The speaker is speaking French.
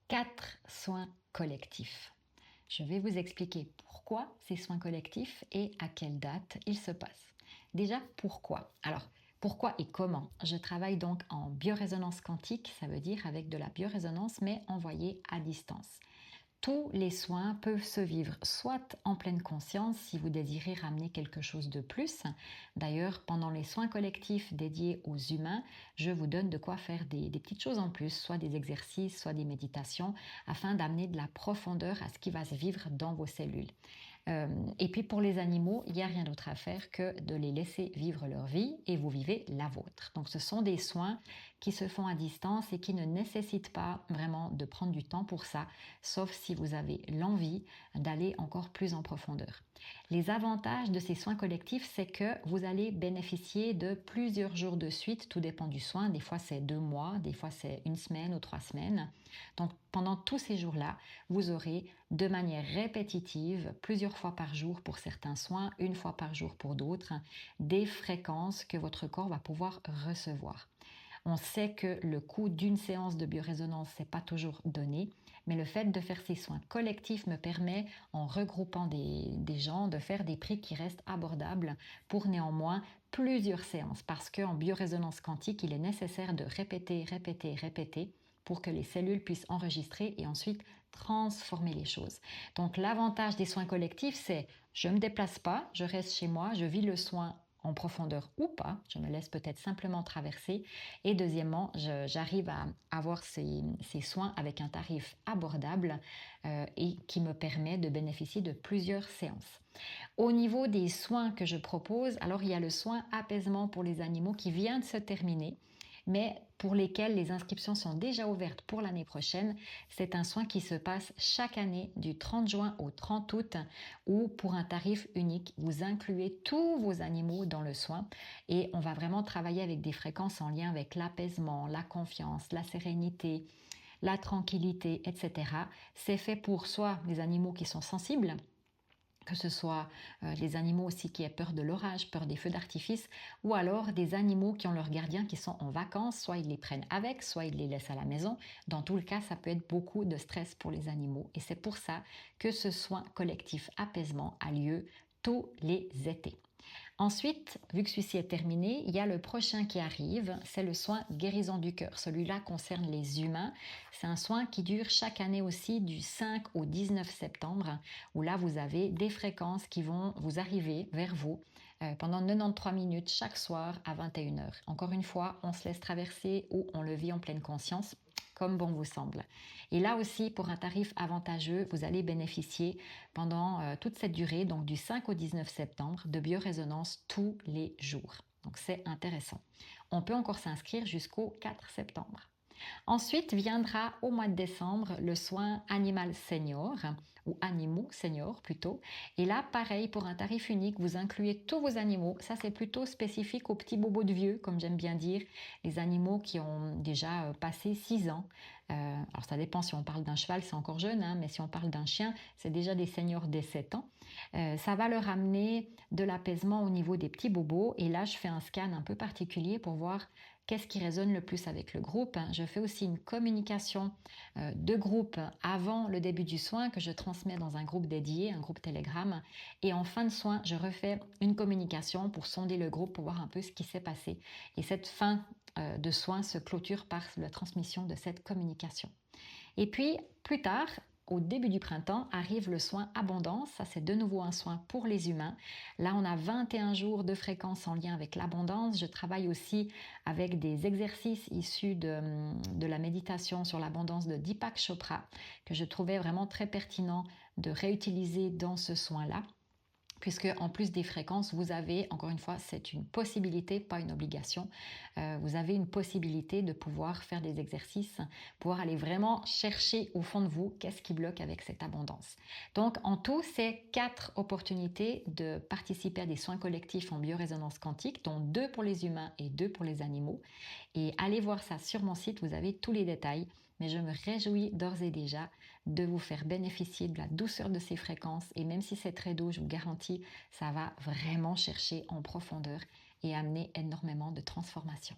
4 soins collectifs. Je vais vous expliquer pourquoi ces soins collectifs et à quelle date ils se passent. Déjà, pourquoi? Alors, pourquoi et comment? Je travaille donc en biorésonance quantique, ça veut dire avec de la biorésonance mais envoyée à distance. Tous les soins peuvent se vivre soit en pleine conscience si vous désirez ramener quelque chose de plus. D'ailleurs, pendant les soins collectifs dédiés aux humains, je vous donne de quoi faire des petites choses en plus, soit des exercices, soit des méditations, afin d'amener de la profondeur à ce qui va se vivre dans vos cellules. Et puis pour les animaux, il n'y a rien d'autre à faire que de les laisser vivre leur vie et vous vivez la vôtre. Donc ce sont des soins qui se font à distance et qui ne nécessitent pas vraiment de prendre du temps pour ça, sauf si vous avez l'envie d'aller encore plus en profondeur. Les avantages de ces soins collectifs, c'est que vous allez bénéficier de plusieurs jours de suite, tout dépend du soin, des fois c'est 2 mois, des fois c'est 1 semaine ou 3 semaines. Donc pendant tous ces jours-là, vous aurez de manière répétitive, plusieurs fois par jour pour certains soins, une fois par jour pour d'autres, des fréquences que votre corps va pouvoir recevoir. On sait que le coût d'une séance de biorésonance n'est pas toujours donné, mais le fait de faire ces soins collectifs me permet, en regroupant des gens, de faire des prix qui restent abordables pour néanmoins plusieurs séances. Parce qu'en biorésonance quantique, il est nécessaire de répéter, répéter, répéter pour que les cellules puissent enregistrer et ensuite transformer les choses. Donc l'avantage des soins collectifs, c'est je ne me déplace pas, je reste chez moi, je vis le soin en profondeur ou pas, je me laisse peut-être simplement traverser. Et deuxièmement, j'arrive à avoir ces soins avec un tarif abordable et qui me permet de bénéficier de plusieurs séances. Au niveau des soins que je propose, alors il y a le soin apaisement pour les animaux qui vient de se terminer, mais pour lesquels les inscriptions sont déjà ouvertes pour l'année prochaine. C'est un soin qui se passe chaque année du 30 juin au 30 août où pour un tarif unique, vous incluez tous vos animaux dans le soin et on va vraiment travailler avec des fréquences en lien avec l'apaisement, la confiance, la sérénité, la tranquillité, etc. C'est fait pour soit les animaux qui sont sensibles, que ce soit les animaux aussi qui aient peur de l'orage, peur des feux d'artifice, ou alors des animaux qui ont leurs gardiens qui sont en vacances, soit ils les prennent avec, soit ils les laissent à la maison. Dans tout le cas, ça peut être beaucoup de stress pour les animaux et c'est pour ça que ce soin collectif apaisement a lieu tous les étés. Ensuite, vu que celui-ci est terminé, il y a le prochain qui arrive, c'est le soin guérison du cœur. Celui-là concerne les humains. C'est un soin qui dure chaque année aussi du 5 au 19 septembre, où là, vous avez des fréquences qui vont vous arriver vers vous pendant 93 minutes chaque soir à 21 heures. Encore une fois, on se laisse traverser ou on le vit en pleine conscience comme bon vous semble. Et là aussi, pour un tarif avantageux, vous allez bénéficier pendant toute cette durée, donc du 5 au 19 septembre, de biorésonance tous les jours. Donc c'est intéressant. On peut encore s'inscrire jusqu'au 4 septembre. Ensuite viendra au mois de décembre le soin animal senior ou animaux senior plutôt. Et là, pareil, pour un tarif unique, vous incluez tous vos animaux. Ça, c'est plutôt spécifique aux petits bobos de vieux, comme j'aime bien dire, les animaux qui ont déjà passé 6 ans. Alors, ça dépend si on parle d'un cheval, c'est encore jeune, hein, mais si on parle d'un chien, c'est déjà des seniors dès 7 ans. Ça va leur amener de l'apaisement au niveau des petits bobos. Et là, je fais un scan un peu particulier pour voir qu'est-ce qui résonne le plus avec le groupe. Je fais aussi une communication de groupe avant le début du soin que je transmets dans un groupe dédié, un groupe Telegram. Et en fin de soin, je refais une communication pour sonder le groupe, pour voir un peu ce qui s'est passé. Et cette fin de soin se clôture par la transmission de cette communication. Et puis, plus tard, au début du printemps, arrive le soin abondance. Ça, c'est de nouveau un soin pour les humains. Là, on a 21 jours de fréquence en lien avec l'abondance. Je travaille aussi avec des exercices issus de la méditation sur l'abondance de Deepak Chopra, que je trouvais vraiment très pertinent de réutiliser dans ce soin-là. Puisque en plus des fréquences, vous avez, encore une fois, c'est une possibilité, pas une obligation, vous avez une possibilité de pouvoir faire des exercices, pouvoir aller vraiment chercher au fond de vous qu'est-ce qui bloque avec cette abondance. Donc en tout, c'est 4 opportunités de participer à des soins collectifs en biorésonance quantique, dont 2 pour les humains et 2 pour les animaux. Et allez voir ça sur mon site, vous avez tous les détails. Mais je me réjouis d'ores et déjà de vous faire bénéficier de la douceur de ces fréquences. Et même si c'est très doux, je vous garantis, ça va vraiment chercher en profondeur et amener énormément de transformation.